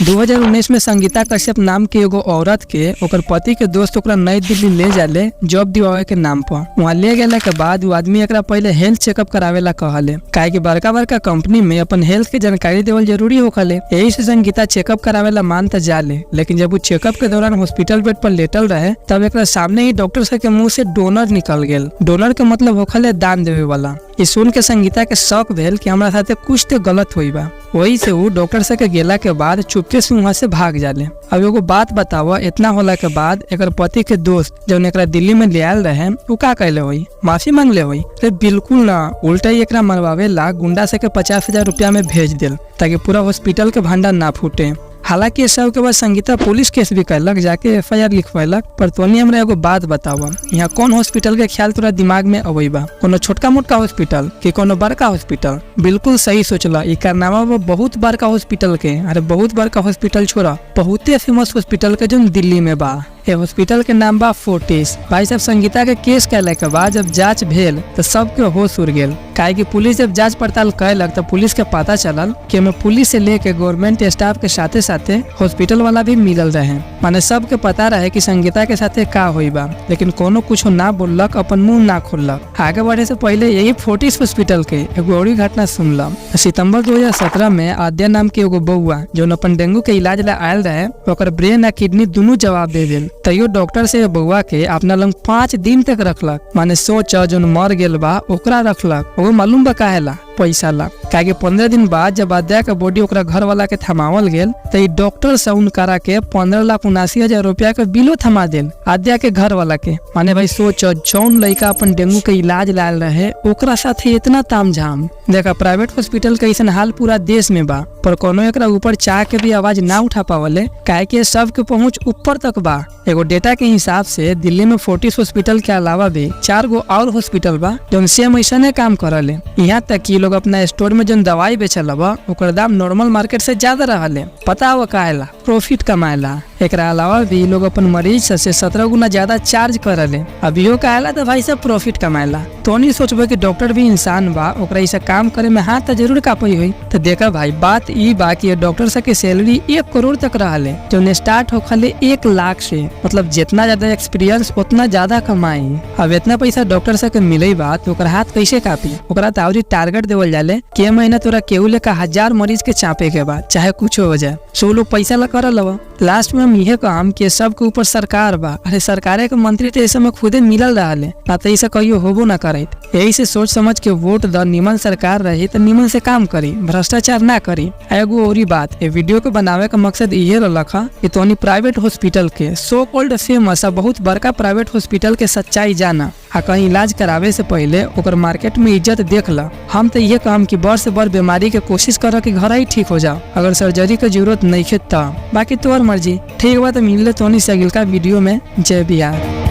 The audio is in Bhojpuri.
2019 में संगीता कश्यप नाम के एगो औरत के ओकर पति के दोस्त ओकरा नई दिल्ली ले जाले जॉब दिवावे के नाम पर। वहाँ ले गेला के बाद वो आदमी एकरा पहले हेल्थ चेकअप करावेला कहले, काहे कि बड़का बड़का कंपनी में अपन हेल्थ के जानकारी देवल जरूरी होखले। यही से संगीता चेकअप करावेला मान त जाले, लेकिन जब वो चेकअप के दौरान हॉस्पिटल बेड पर लेटल रहे तब एकरा सामने ही डॉक्टर के मुंह से डोनर निकल गेल। डोनर के मतलब होखले दान देवे वाला। ये सुन के संगीता के शक भेल कि हमरा साथे कुछ तो गलत हुई बा। वही से वो डॉक्टर से के गेला के बाद चुपके से वहाँ से भाग जाले। अब एगो बात बतावा, इतना होला के बाद एकर पति के दोस्त जब एकरा दिल्ली में ले आयल रहे वो का कहले हुई, माफी मांगले हुई? अरे बिल्कुल ना, उल्टा ही एकरा मरवावे ला गुंडा से के 50,000 रुपया में भेज दिल ताकि पूरा हॉस्पिटल के भंडार ना फूटे। हालांकि ये सब के बाद संगीता पुलिस केस भी करलक, जाके FIR लिखवालक। पर तोनी हमरा एगो बात बतावा, यहाँ कौन हॉस्पिटल के ख्याल तोरा दिमाग में अबई बा? कोनो छोटका मोटका हॉस्पिटल कि कोनो बड़का हॉस्पिटल? बिल्कुल सही सोचला, ई कारनामा बहुत बड़का हॉस्पिटल के। अरे बहुत बड़का हॉस्पिटल छोड़ा, बहुते फेमस हॉस्पिटल के जो दिल्ली में बा। ये हॉस्पिटल के नाम बा फोर्टिस। भाई साहब संगीता के केस कैले के बाद जब जांच भेल तो सबके होश उड़ गेल, काहे कि पुलिस जब जांच पड़ताल कैलक तो पुलिस के पता चलल कि में पुलिस से लेके गवर्नमेंट स्टाफ के साथे साथे हॉस्पिटल वाला भी मिलल रहे। माने सबके पता रहे कि संगीता के साथे का हुई बा, लेकिन कोनो कुछ ना बोललक, अपन मुंह ना खोललक। आगे बढ़े से पहले यही फोर्टिस हॉस्पिटल के एगो और घटना सुनला। सितंबर 2017 में आद्या नाम के एगो बउआ जो अपन डेंगू के इलाज ला आयल रहे, ओकर ब्रेन आ किडनी दोनों जवाब दे दिल। तैयो डॉक्टर से बउआ के अपना लंग 5 दिन तक रखलक। माने सोच जो मर गेल बा ओकरा रखलक। वो मालूम बा काहेला? पैसा ला। काहे 15 दिन बाद जब आद्या का बॉडी ओकरा घर वाला के थमावल गेल तो डॉक्टर से उनकरा के 15,79,000 रुपया के बिलो थमा दिल आद्या के घर वाला के। माने भाई सोच, जौन लड़का अपन डेंगू के इलाज लायल रहे ओकरा साथ इतना तामझाम। देखा प्राइवेट हॉस्पिटल के ऐसा हाल पूरा देश में बा, पर कोनो एकरा ऊपर चाह के भी आवाज ना उठा पावले, काहे कि सब के पहुंच ऊपर तक बा। एगो डेटा के हिसाब से दिल्ली में फोर्टिस हॉस्पिटल के अलावा भी 4 गो और हॉस्पिटल बा जो सेम ऐसने काम करले। यहाँ तक कि लोग अपना स्टोर में जो दवाई बेचल बा ओकर दाम नॉर्मल मार्केट से ज्यादा रहले। पता हुआ काहेला? प्रॉफिट कमाएला। एकरा अलावा भी लोग अपन मरीज से 17 गुना ज्यादा चार्ज करले। अभियो काहेला तो भाई सब प्रॉफिट कमाएला। तो नहीं सोचबे कि डॉक्टर भी इंसान बा, ओकरा ऐसा काम करे में हाथ तो जरूर कापई हुई। तो देखा भाई बात ई बा कि डॉक्टर से के सैलरी 1 करोड़ तक रहले, जो स्टार्ट हो खाली 1 लाख से। मतलब जितना ज्यादा एक्सपीरियंस उतना ज्यादा कमाई। अब इतना पैसा डॉक्टर से के मिले बा तो ओकर हाथ कैसे कापी? ओकरा तावरी टारगेट देवल जाले के महीना तोरा केहू लेका 1000 मरीज के चापे के बाद चाहे कुछ हो जाए। सो लोग पैसा ला कर लवा। लास्ट में हम यह काम कि सबके ऊपर सरकार बा। अरे सरकारे के मंत्री तो ऐसे में खुदे मिलल रहले, ना तो ऐसा कहियो होबो ना करे। यही से सोच समझ के वोट द, निमन सरकार रही तो निमन से काम करी, भ्रष्टाचार ना करी। एगो और बात, ये वीडियो को बनावे का मकसद ये रखा कि तोनी प्राइवेट हॉस्पिटल के सो कॉल्ड फेमस बहुत बड़का प्राइवेट हॉस्पिटल के सच्चाई जाना, आ कहीं इलाज करावे से पहले ओकर मार्केट में इज्जत देख ला। हम तो ये काम कि बड़ से बड़ बीमारी के कोशिश कर कि घर ही ठीक हो जाओ, अगर सर्जरी के जरूरत नहीं है। बाकी तोर मर्जी। ठीक बा, तो मिल ले तोनी से अगला वीडियो में। जय बिहार।